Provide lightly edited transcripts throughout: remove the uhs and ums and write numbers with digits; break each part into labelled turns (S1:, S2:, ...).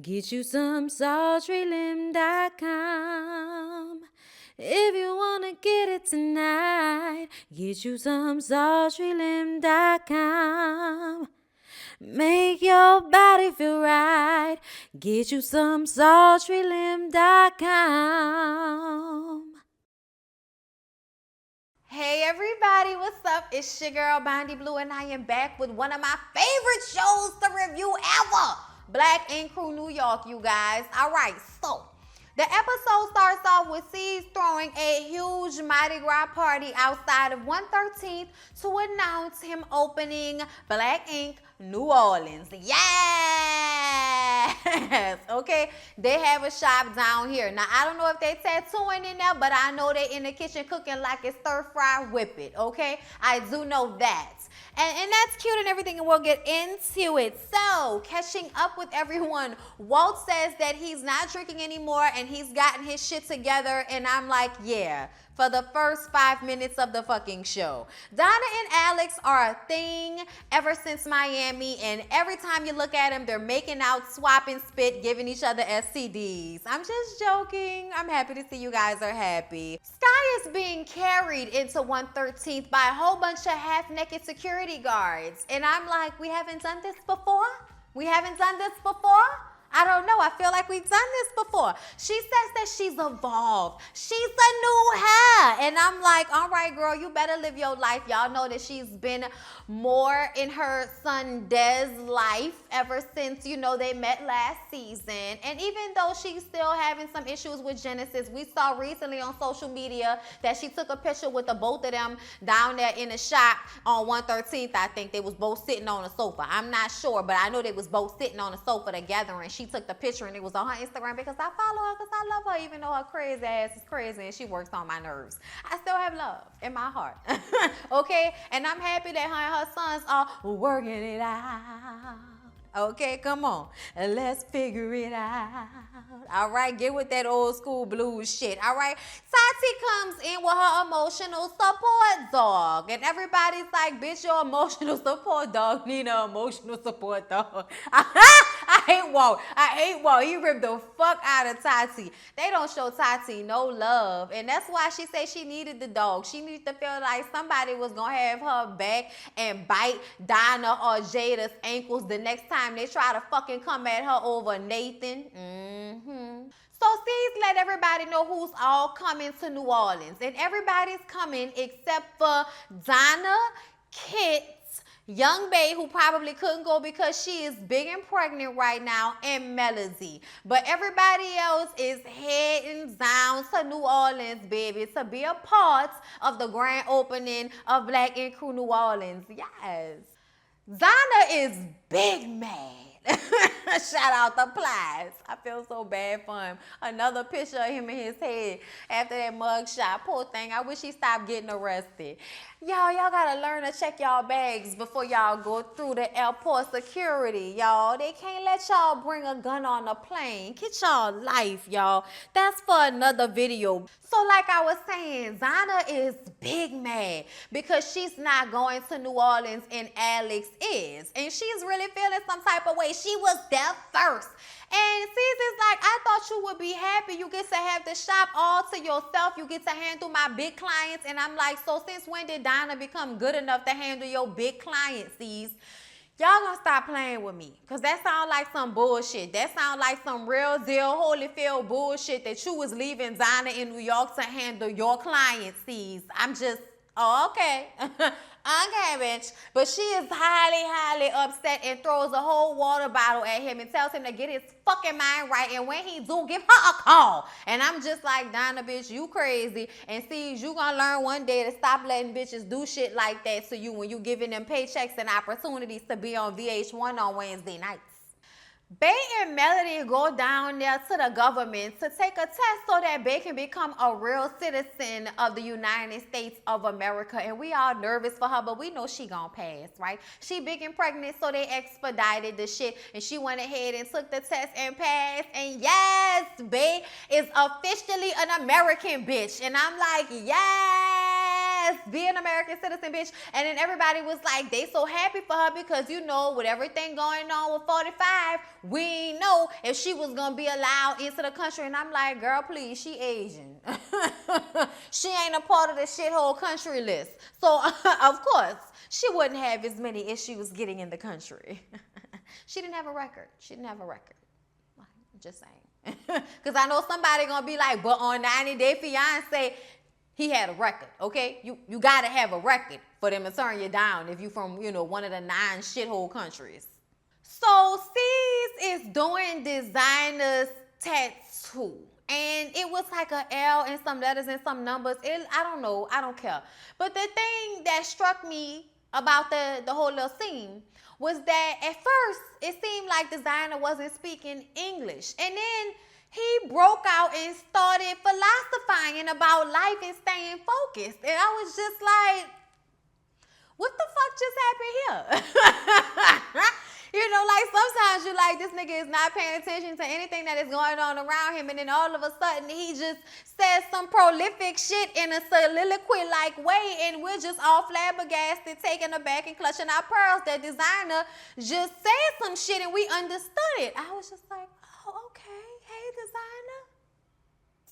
S1: Get you some sultrylim.com. If you wanna get it tonight, get you some sultrylim.com. Make your body feel right. Get you some sultrylim.com.
S2: Hey everybody, what's up? It's your girl Bondy Blue and I am back with one of my favorite shows to review ever. Black Ink Crew New York, you guys. Alright, so the episode starts off with C's throwing a huge Mardi Gras party outside of 113th to announce him opening Black Ink New Orleans. Yes! Okay, they have a shop down here. Now, I don't know if they tattooing in there, but I know they in the kitchen cooking like it's stir-fry whip it, okay? I do know that. And that's cute and everything, and we'll get into it. So, catching up with everyone, Walt says that he's not drinking anymore and he's gotten his shit together, and I'm like, yeah, for the first 5 minutes of the fucking show. Donna and Alex are a thing ever since Miami, and every time you look at them, they're making out, swapping spit, giving each other STDs. I'm just joking. I'm happy to see you guys are happy. Sky is being carried into 113th by a whole bunch of half-naked security guards, and I'm like, we haven't done this before? We haven't done this before? I don't know. I feel like we've done this before. She says that she's evolved. She's a new her. And I'm like, all right, girl, you better live your life. Y'all know that she's been more in her son Dez's life ever since, you know, they met last season. And even though she's still having some issues with Genesis, we saw recently on social media that she took a picture with the both of them down there in the shop on 113th. I think they was both sitting on a sofa. I'm not sure, but I know they was both sitting on a sofa together, and she took the picture and it was on her Instagram because I follow her because I love her, even though her crazy ass is crazy and she works on my nerves. I still have love in my heart. Okay? And I'm happy that her and her sons are working it out. Okay, come on. Let's figure it out. All right, get with that old school blues shit. All right. Tati comes in with her emotional support dog. And everybody's like, bitch, your emotional support dog need an emotional support dog. I hate Walt. I hate Walt. He ripped the fuck out of Tati. They don't show Tati no love. And that's why she said she needed the dog. She needed to feel like somebody was going to have her back and bite Donna or Jada's ankles the next time they try to fucking come at her over Nathan. So C's let everybody know who's all coming to New Orleans. And everybody's coming except for Donna, Kit, Young Bae, who probably couldn't go because she is big and pregnant right now, and Melody. But everybody else is heading down to New Orleans, baby, to be a part of the grand opening of Black Ink Crew New Orleans. Yes. Donna is big mad. Shout out to Plies. I feel so bad for him. Another picture of him in his head after that mugshot. Poor thing. I wish he stopped getting arrested. Y'all gotta learn to check y'all bags before y'all go through the airport security, y'all. They can't let y'all bring a gun on a plane. Get y'all life, y'all. That's for another video. So like I was saying, Donna is big mad because she's not going to New Orleans and Alex is. And she's really feeling some type of way. She was there first. And Caesar's like, I thought you would be happy. You get to have the shop all to yourself. You get to handle my big clients. And I'm like, so since when did Donna become good enough to handle your big clients, C's? Y'all gonna stop playing with me. Because that sounds like some bullshit. That sounds like some real deal Holyfield bullshit that you was leaving Donna in New York to handle your clients, C's. I'm just, oh, okay. Okay, bitch. But she is highly upset and throws a whole water bottle at him and tells him to get his fucking mind right. And when he do, give her a call. And I'm just like, Donna, bitch, you crazy. And see, you gonna learn one day to stop letting bitches do shit like that to you when you giving them paychecks and opportunities to be on VH1 on Wednesday nights. Bae and Melody go down there to the government to take a test so that Bae can become a real citizen of the United States of America. And we all nervous for her, but we know she gonna pass, right? She big and pregnant, so they expedited the shit. And she went ahead and took the test and passed. And yes, Bae is officially an American bitch. And I'm like, yes. ass, be an American citizen, bitch. And then everybody was like, they so happy for her because, you know, with everything going on with 45, we ain't know if she was going to be allowed into the country. And I'm like, girl, please, she Asian. She ain't a part of the shithole country list. So, of course, she wouldn't have as many issues getting in the country. She didn't have a record. She didn't have a record. Just saying. Because I know somebody going to be like, but on 90 Day Fiance, he had a record, okay? You got to have a record for them to turn you down if you from, you know, one of the 9 shithole countries. So, C's is doing designer's tattoo. And it was like a L and some letters and some numbers. I don't know. I don't care. But the thing that struck me about the whole little scene was that at first it seemed like designer wasn't speaking English. And then he broke out and started philosophizing about life and staying focused. And I was just like, what the fuck just happened here? You know, like sometimes you're like, this nigga is not paying attention to anything that is going on around him. And then all of a sudden he just says some prolific shit in a soliloquy-like way. And we're just all flabbergasted, taken aback and clutching our pearls. That designer just said some shit and we understood it. I was just like, oh, okay. Hey, designer.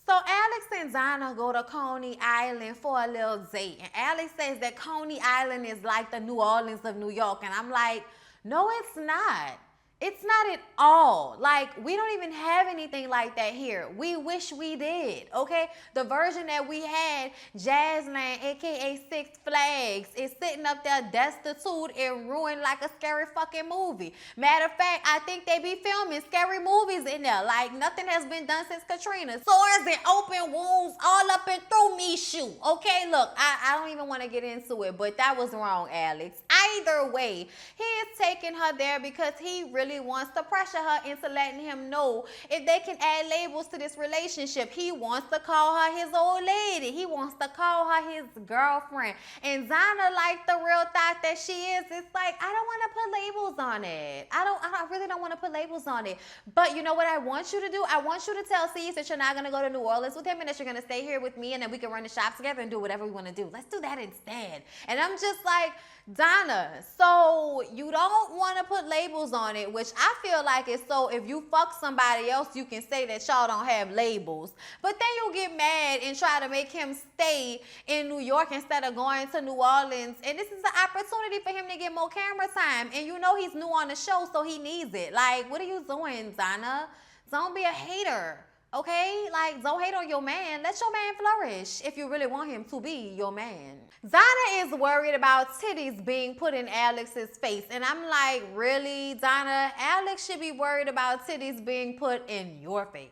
S2: So Alex and Zana go to Coney Island for a little date. And Alex says that Coney Island is like the New Orleans of New York. And I'm like, no, it's not. It's not at all. Like, we don't even have anything like that here. We wish we did, okay? The version that we had, Jazzland, aka Six Flags, is sitting up there destitute and ruined like a scary fucking movie. Matter of fact, I think they be filming scary movies in there. Like, nothing has been done since Katrina. Sores and open wounds all up and through me shoe, okay? Look, I don't even want to get into it, but that was wrong, Alex. Either way, he is taking her there because he really wants to pressure her into letting him know if they can add labels to this relationship. He wants to call her his old lady. He wants to call her his girlfriend. And Zana, like the real thought that she is, it's like, I don't want to put labels on it. I really don't want to put labels on it. But you know what I want you to do? I want you to tell C's that you're not going to go to New Orleans with him and that you're going to stay here with me and then we can run the shops together and do whatever we want to do. Let's do that instead. And I'm just like, Donna, so you don't want to put labels on it, which I feel like it's so if you fuck somebody else, you can say that y'all don't have labels. But then you get mad and try to make him stay in New York instead of going to New Orleans. And this is an opportunity for him to get more camera time. And you know he's new on the show, so he needs it. Like, what are you doing, Donna? Don't be a hater. Okay? Like, don't hate on your man. Let your man flourish if you really want him to be your man. Donna is worried about titties being put in Alex's face. And I'm like, really, Donna? Alex should be worried about titties being put in your face.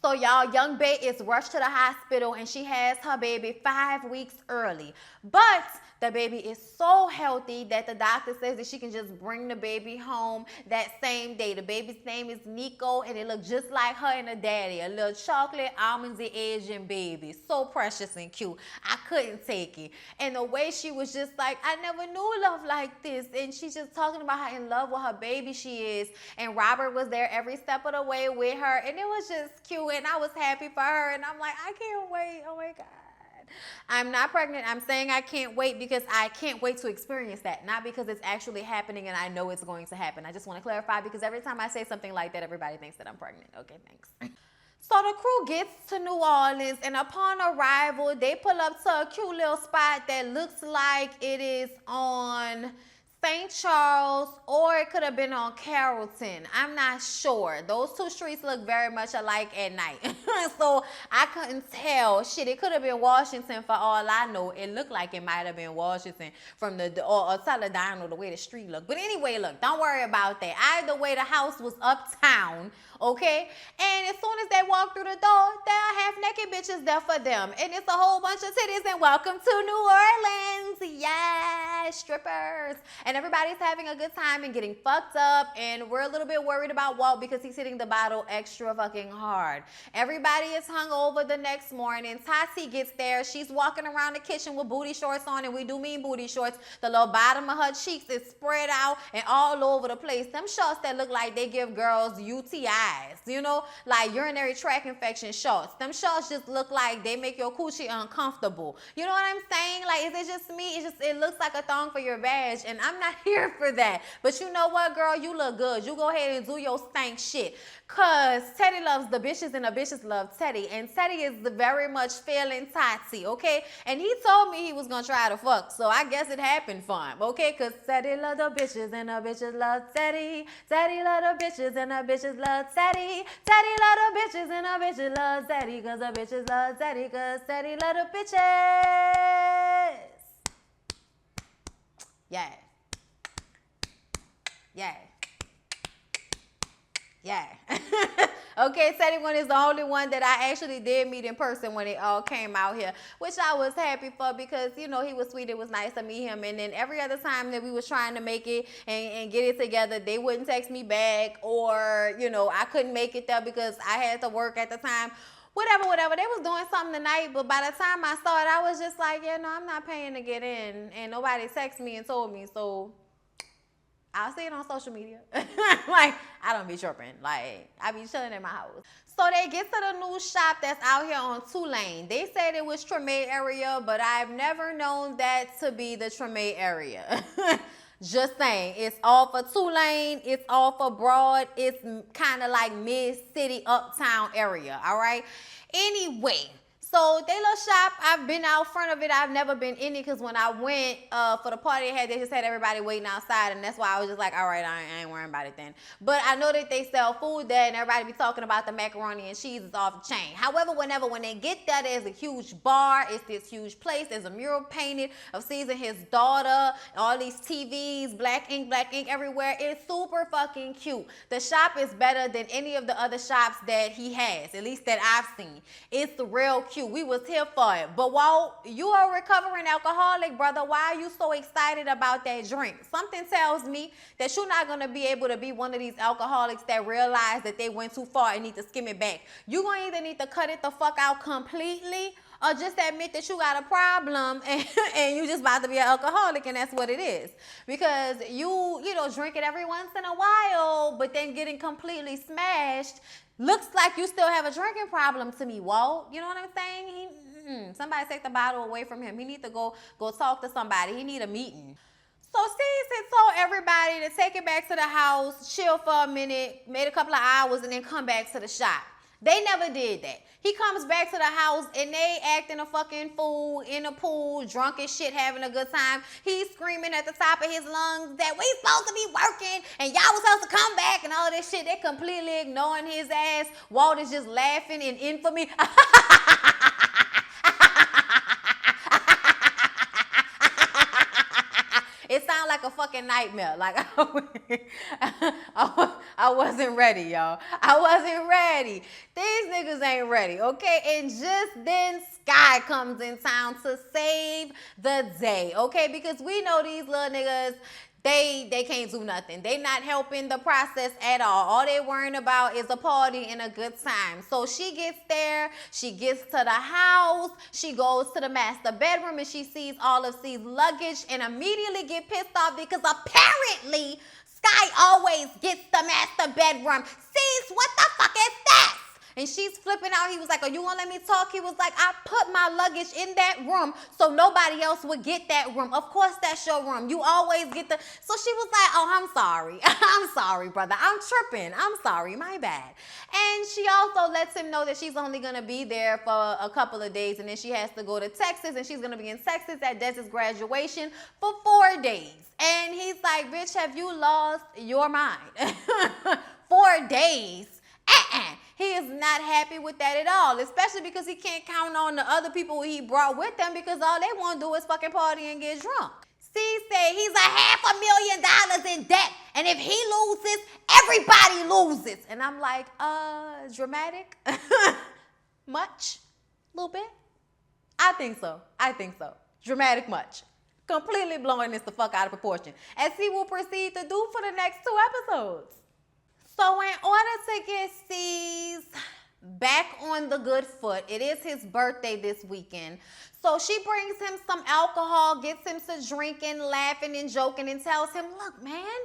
S2: So y'all, young bae is rushed to the hospital and she has her baby 5 weeks early. But the baby is so healthy that the doctor says that she can just bring the baby home that same day. The baby's name is Nico and it looks just like her and her daddy. A little chocolate, almondy Asian baby. So precious and cute. I couldn't take it. And the way she was just like, I never knew love like this. And she's just talking about how in love with her baby she is. And Robert was there every step of the way with her. And it was just cute. And I was happy for her. And I'm like, I can't wait. Oh my God. I'm not pregnant. I'm saying I can't wait because I can't wait to experience that. Not because it's actually happening and I know it's going to happen. I just want to clarify because every time I say something like that, everybody thinks that I'm pregnant. Okay, thanks. So the crew gets to New Orleans and upon arrival, they pull up to a cute little spot that looks like it is on St. Charles, or it could have been on Carrollton. I'm not sure. Those two streets look very much alike at night. So I couldn't tell. Shit, it could have been Washington for all I know. It looked like it might have been Washington from the, or Toledano, the way the street looked. But anyway, look, don't worry about that. Either way, the house was uptown, okay? And as soon as they walk through the door, there are half-naked bitches there for them. And it's a whole bunch of titties and welcome to New Orleans. Yes, strippers. And everybody's having a good time and getting fucked up. And we're a little bit worried about Walt because he's hitting the bottle extra fucking hard. Everybody is hungover the next morning. Tati gets there. She's walking around the kitchen with booty shorts on. And we do mean booty shorts. The little bottom of her cheeks is spread out and all over the place. Them shorts that look like they give girls UTIs. You know, like urinary tract infection shorts. Them shorts just look like they make your coochie uncomfortable. You know what I'm saying? Like, is it just me? It looks like a thong for your badge, and I'm not here for that. But you know what, girl? You look good. You go ahead and do your stank shit. Cause Teddy loves the bitches and the bitches love Teddy. And Teddy is very much feeling Tati, okay? And he told me he was gonna try to fuck. So I guess it happened for him, okay? Cause Teddy love the bitches and the bitches love Teddy. Teddy love the bitches and the bitches love Teddy. Teddy love the bitches and the bitches love Teddy. Cause the bitches love Teddy. Cause Teddy love the bitches. Yeah. Yeah. Yeah. Okay, Teddy one is the only one that I actually did meet in person when it all came out here, which I was happy for because, you know, he was sweet. It was nice to meet him. And then every other time that we was trying to make it and get it together, they wouldn't text me back, or, you know, I couldn't make it there because I had to work at the time. Whatever. They was doing something tonight, but by the time I saw it, I was just like, yeah, no, I'm not paying to get in. And nobody texted me and told me, so I'll see it on social media. Like, I don't be tripping. Like, I be chilling in my house. So they get to the new shop that's out here on Tulane. They said it was Treme area, but I've never known that to be the Treme area. Just saying, it's all for Tulane, it's all for Broad, it's kind of like mid-city, uptown area, all right? Anyway, so they little shop, I've been out front of it. I've never been in it because when I went for the party they just had everybody waiting outside, and that's why I was just like, all right, I ain't worrying about it then. But I know that they sell food there, and everybody be talking about the macaroni and cheese is off the chain. However, when they get there, there's a huge bar. It's this huge place. There's a mural painted of Caesar, his daughter, all these TVs, black ink everywhere. It's super fucking cute. The shop is better than any of the other shops that he has, at least that I've seen. It's real cute. We was here for it. But while you are a recovering alcoholic, brother, why are you so excited about that drink? Something tells me that you're not going to be able to be one of these alcoholics that realize that they went too far and need to skim it back. You're going to either need to cut it the fuck out completely, or just admit that you got a problem and you just about to be an alcoholic, and that's what it is. Because you know, drink it every once in a while, but then getting completely smashed looks like you still have a drinking problem to me, Walt. You know what I'm saying? Somebody take the bottle away from him. He need to go talk to somebody. He need a meeting. So Steve had told everybody to take it back to the house, chill for a minute, made a couple of hours, and then come back to the shop. They never did that. He comes back to the house and they acting a fucking fool in the pool, drunk as shit, having a good time. He's screaming at the top of his lungs that we supposed to be working and y'all was supposed to come back and all this shit. They completely ignoring his ass. Walt is just laughing in infamy. It sounds like a fucking nightmare. Like, I wasn't ready, y'all. I wasn't ready. These niggas ain't ready, okay? And just then, Sky comes in town to save the day, okay? Because we know these little niggas, they can't do nothing. They not helping the process at all. All they worrying about is a party and a good time. So she gets there, she gets to the house, she goes to the master bedroom and she sees all of C's luggage and immediately get pissed off because apparently Sky always gets the master bedroom. C's, what the fuck is that? And she's flipping out. He was like, are you gonna let me talk? He was like, I put my luggage in that room so nobody else would get that room. Of course that's your room. You always get the... So she was like, oh, I'm sorry. I'm sorry, brother. I'm tripping. I'm sorry. My bad. And she also lets him know that she's only gonna be there for a couple of days and then she has to go to Texas and she's gonna be in Texas at Dez's graduation for 4 days. And he's like, bitch, have you lost your mind? 4 days. He is not happy with that at all, especially because he can't count on the other people he brought with him because all they want to do is fucking party and get drunk. C said he's $500,000 in debt, and if he loses, everybody loses. And I'm like, dramatic? Much? A little bit? I think so. Dramatic much. Completely blowing this the fuck out of proportion, as he will proceed to do for the next 2 episodes. So in order to get C's back on the good foot, it is his birthday this weekend. So she brings him some alcohol, gets him to drinking, laughing and joking, and tells him, look, man,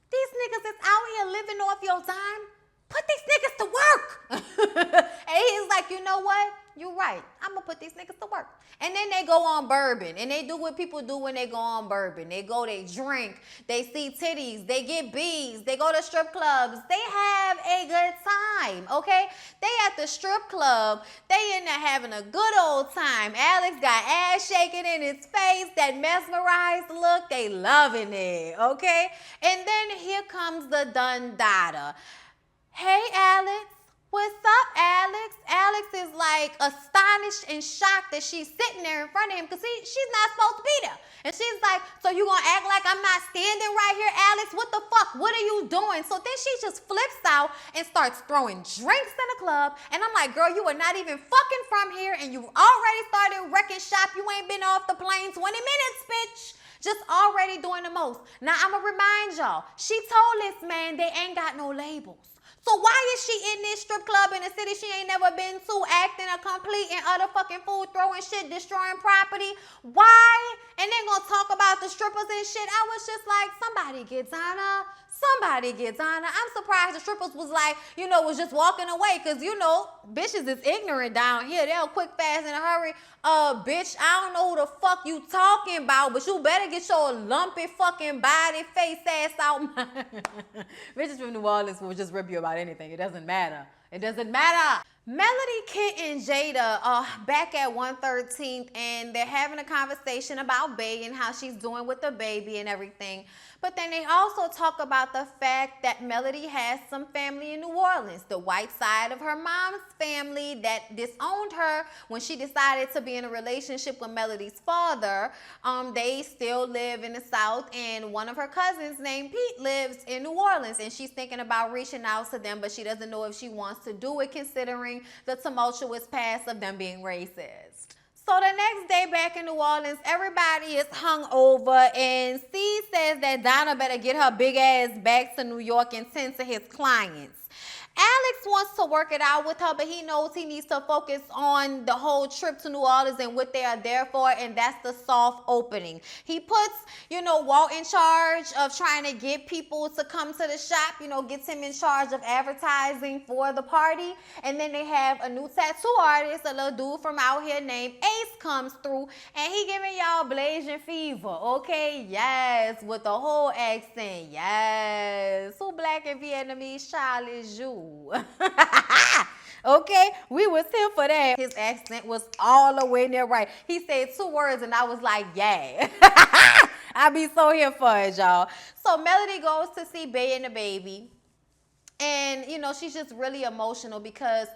S2: these niggas is out here living off your time. put these niggas to work. And he's like, you know what? You're right. I'm going to put these niggas to work. And then they go on bourbon. And they do what people do when they go on bourbon. They go, they drink, they see titties, they get bees, they go to strip clubs. They have a good time, okay? They at the strip club. They in there having a good old time. Alex got ass shaking in his face, that mesmerized look. They loving it, okay? And then here comes the done dada. Hey, Alex. What's up, Alex? Alex is like astonished and shocked that she's sitting there in front of him because she's not supposed to be there. And she's like, so you gonna act like I'm not standing right here, Alex? What the fuck? What are you doing? So then she just flips out and starts throwing drinks in the club. And I'm like, girl, you are not even fucking from here and you've already started wrecking shop. You ain't been off the plane 20 minutes, bitch. Just already doing the most. Now, I'm going to remind y'all, she told this man they ain't got no labels. So why is she in this strip club in a city she ain't never been to, acting a complete and utter fucking fool, throwing shit, destroying property? Why? And then gonna talk about the strippers and shit. I was just like, somebody get Donna. Somebody get Donna. I'm surprised the strippers was like, was just walking away. Because, bitches is ignorant down here. They'll quick, fast, in a hurry. Bitch, I don't know who the fuck you talking about, but you better get your lumpy fucking body, face ass out. Bitches from New Orleans will just rip you about anything. It doesn't matter. It doesn't matter. Melody, Kit, and Jada are back at 113th, and they're having a conversation about Bae and how she's doing with the baby and everything. But then they also talk about the fact that Melody has some family in New Orleans, the white side of her mom's family that disowned her when she decided to be in a relationship with Melody's father. They still live in the South, and one of her cousins named Pete lives in New Orleans, and she's thinking about reaching out to them, but she doesn't know if she wants to do it considering the tumultuous past of them being racist. So the next day back in New Orleans, everybody is hung over, and C says that Donna better get her big ass back to New York and tend to his clients. Alex wants to work it out with her, but he knows he needs to focus on the whole trip to New Orleans and what they are there for, and that's the soft opening. He puts, Walt in charge of trying to get people to come to the shop, gets him in charge of advertising for the party. And then they have a new tattoo artist, a little dude from out here named Ace comes through, and he giving y'all Blasian fever, okay? Yes, with the whole accent, yes. Who black and Vietnamese child is you? Okay, we was here for that. His accent was all the way there right. He said 2 words and I was like, yeah. I be so here for it, y'all. So Melody goes to see Bae and the baby. And, she's just really emotional because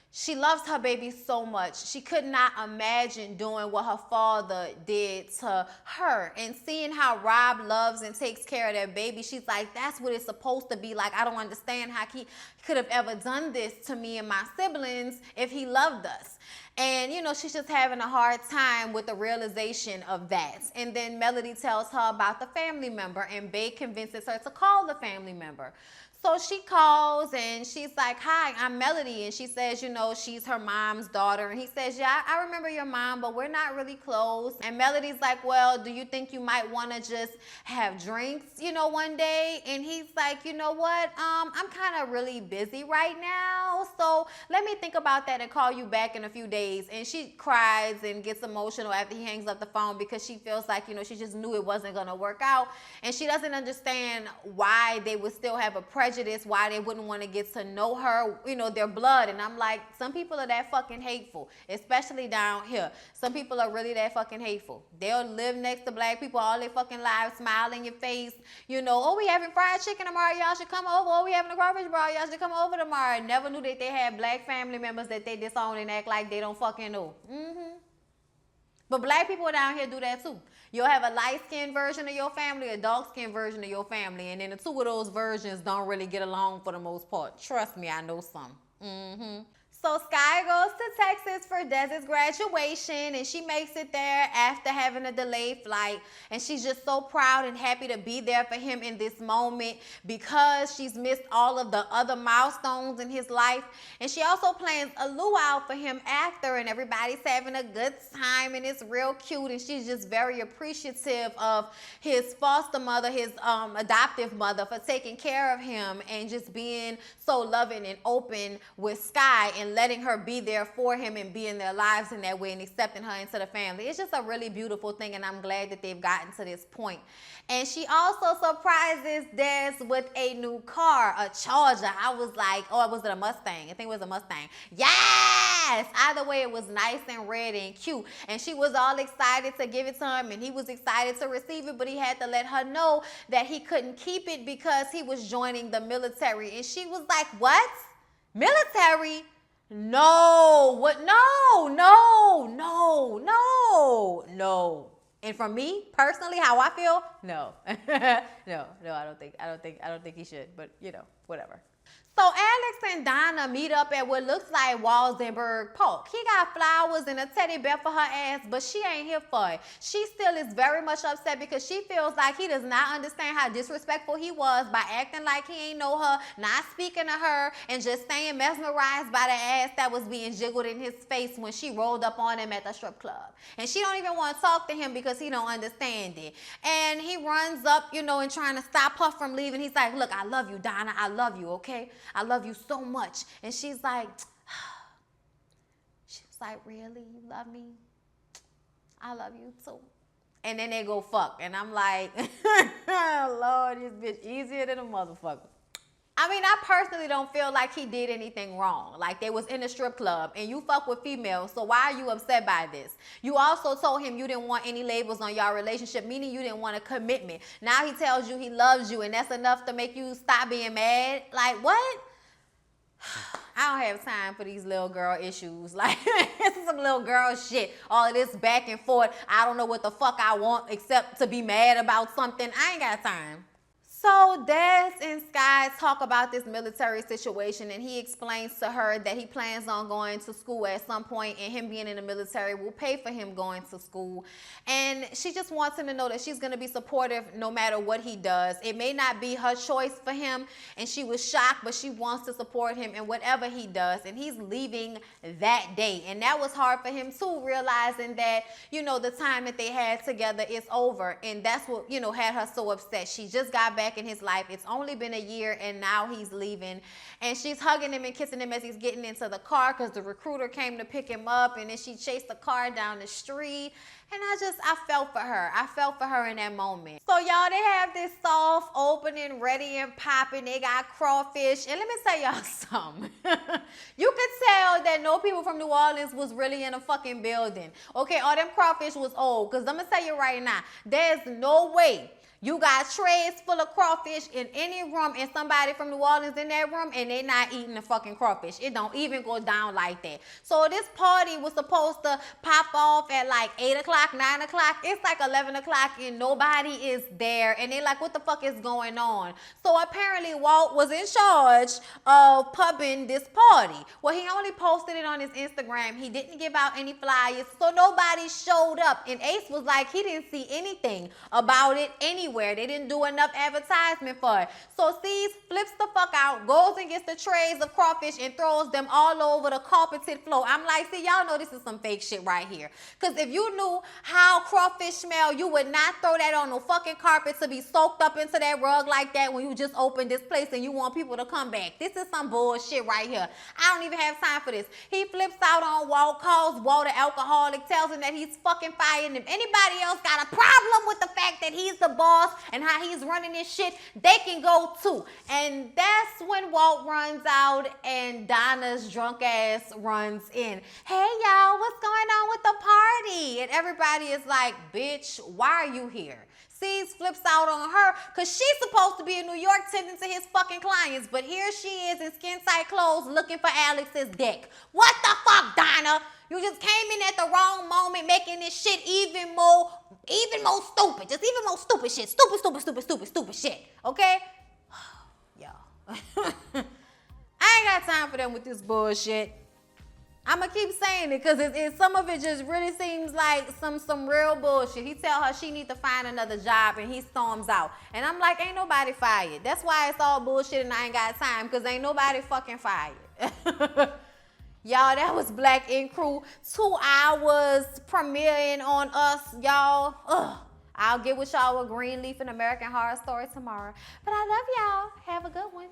S2: she loves her baby so much. She could not imagine doing what her father did to her. And seeing how Rob loves and takes care of their baby, she's like, that's what it's supposed to be like. I don't understand how he could have ever done this to me and my siblings if he loved us. And, she's just having a hard time with the realization of that. And then Melody tells her about the family member, and Bae convinces her to call the family member. So she calls and she's like, hi, I'm Melody. And she says, she's her mom's daughter. And he says, yeah, I remember your mom, but we're not really close. And Melody's like, well, do you think you might want to just have drinks, one day? And he's like, you know what? I'm kind of really busy right now. So let me think about that and call you back in a few days. And she cries and gets emotional after he hangs up the phone because she feels like, she just knew it wasn't going to work out. And she doesn't understand why they would still have a prejudice, why they wouldn't want to get to know her, their blood. And I'm like, some people are that fucking hateful, especially down here. Some people are really that fucking hateful. They'll live next to black people all their fucking lives, smile in your face, oh, we having fried chicken tomorrow, y'all should come over. Oh, we having a crawfish bar, y'all should come over tomorrow. Never knew that they had black family members that they disown and act like they don't fucking know. But black people down here do that too. You'll have a light-skinned version of your family, a dark-skinned version of your family, and then the 2 of those versions don't really get along for the most part. Trust me, I know some. So So Sky goes to Texas for Dez's graduation, and she makes it there after having a delayed flight. And she's just so proud and happy to be there for him in this moment because she's missed all of the other milestones in his life. And she also plans a luau for him after, and everybody's having a good time, and it's real cute. And she's just very appreciative of his foster mother, his adoptive mother, for taking care of him and just being so loving and open with Sky and letting her be there for him and be in their lives in that way and accepting her into the family. It's just a really beautiful thing, and I'm glad that they've gotten to this point. And she also surprises Dez with a new car, a Charger. I was like, oh, was it a Mustang? I think it was a Mustang. Yes! Either way, it was nice and red and cute. And she was all excited to give it to him, and he was excited to receive it, but he had to let her know that he couldn't keep it because he was joining the military. And she was like, what? Military? No. What? No, no, no, no, no. And from me personally, how I feel, no. no, I don't think he should, but you know, whatever. So Alex and Donna meet up at what looks like Waldenberg Park. He got flowers and a teddy bear for her ass, but she ain't here for it. She still is very much upset because she feels like he does not understand how disrespectful he was by acting like he ain't know her, not speaking to her, and just staying mesmerized by the ass that was being jiggled in his face when she rolled up on him at the strip club. And she don't even want to talk to him because he don't understand it. And he runs up, you know, and trying to stop her from leaving. He's like, look, I love you, Donna. I love you, okay? I love you so much. And she's like, really? You love me? I love you too. And then they go fuck. And I'm like, Lord, this bitch easier than a motherfucker. I mean, I personally don't feel like he did anything wrong. Like, they was in a strip club and you fuck with females, so why are you upset by this? You also told him you didn't want any labels on your relationship, meaning you didn't want a commitment. Now he tells you he loves you, and that's enough to make you stop being mad? Like, what? I don't have time for these little girl issues. Like, this is some little girl shit. All of this back and forth. I don't know what the fuck I want except to be mad about something. I ain't got time. So Dez and Sky talk about this military situation, and he explains to her that he plans on going to school at some point, and him being in the military will pay for him going to school. And she just wants him to know that she's going to be supportive no matter what he does. It may not be her choice for him, and she was shocked, but she wants to support him in whatever he does. And he's leaving that day. And that was hard for him too, realizing that, you know, the time that they had together is over. And that's what, you know, had her so upset. She just got back in his life. It's only been a year, and now he's leaving. And she's hugging him and kissing him as he's getting into the car because the recruiter came to pick him up, and then she chased the car down the street. And I felt for her. I felt for her in that moment. So y'all, they have this soft opening, ready and popping. They got crawfish. And let me tell y'all something. You could tell that no people from New Orleans was really in a fucking building. Okay, all them crawfish was old. Because I'm going to tell you right now, there's no way you got trays full of crawfish in any room and somebody from New Orleans in that room and they not eating the fucking crawfish. It don't even go down like that. So this party was supposed to pop off at like 8 o'clock, 9 o'clock. It's like 11 o'clock and nobody is there. And they like, what the fuck is going on? So apparently Walt was in charge of pubbing this party. Well, he only posted it on his Instagram. He didn't give out any flyers. So nobody showed up. And Ace was like, he didn't see anything about it anywhere. They didn't do enough advertisement for it. So C's flips the fuck out, goes and gets the trays of crawfish and throws them all over the carpeted floor. I'm like, see, y'all know this is some fake shit right here. Because if you knew how crawfish smell, you would not throw that on no fucking carpet to be soaked up into that rug like that when you just opened this place and you want people to come back. This is some bullshit right here. I don't even have time for this. He flips out on Walt, calls Walt an alcoholic, tells him that he's fucking fired. And if anybody else got a problem with the fact that he's the boss and how he's running this shit, they can go too. And that's when Walt runs out and Donna's drunk ass runs in. Hey y'all, what's going on with the party? And everybody is like, bitch, why are you here? C's flips out on her because she's supposed to be in New York tending to his fucking clients, but here she is in skin tight clothes looking for Alex's dick. What the fuck, Donna? You just came in at the wrong moment, making this shit even more stupid. Just even more stupid shit. Stupid shit. Okay? Y'all. I ain't got time for them with this bullshit. I'm gonna keep saying it because some of it just really seems like some real bullshit. He tell her she need to find another job and he storms out. And I'm like, ain't nobody fired. That's why it's all bullshit and I ain't got time because ain't nobody fucking fired. Y'all, that was Black Ink Crew. 2 hours premiering on us, y'all. Ugh. I'll get with y'all with Greenleaf and American Horror Story tomorrow. But I love y'all. Have a good one.